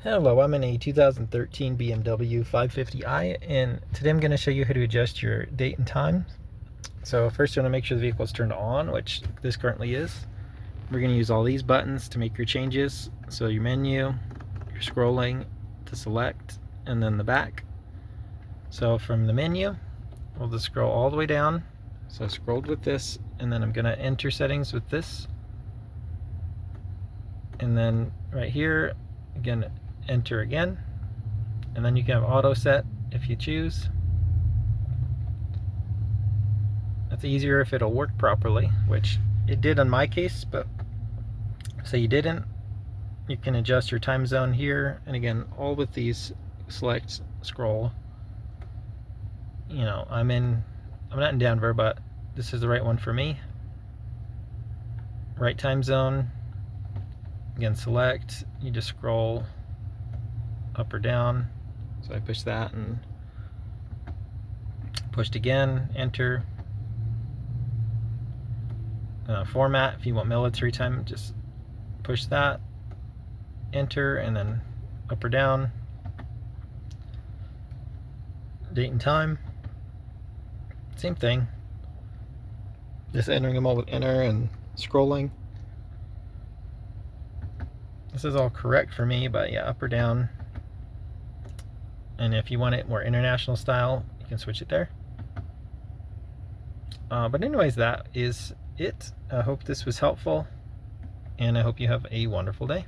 Hello, I'm in a 2013 BMW 550i, and today I'm going to show you how to adjust your date and time. So first you want to make sure the vehicle is turned on, which this currently is. We're going to use all these buttons to make your changes. So your menu, your scrolling to select, and then the back. So from the menu, we'll just scroll all the way down. So I scrolled with this, and then I'm going to enter settings with this. And then right here, again, enter again, and then you can have auto set if you choose. That's easier if it'll work properly, which it did in my case, but say you didn't, you can adjust your time zone here, and again, all with these select, scroll. You know, I'm not in Denver, but this is the right one for me. Right time zone, again, select, you just scroll up or down. So I push that and pushed again, enter. Format, if you want military time, just push that, enter, and then up or down. Date and time, same thing. Just entering them all with enter and scrolling. This is all correct for me, but yeah, up or down. And if you want it more international style, you can switch it there. But anyways, that is it. I hope this was helpful, and I hope you have a wonderful day.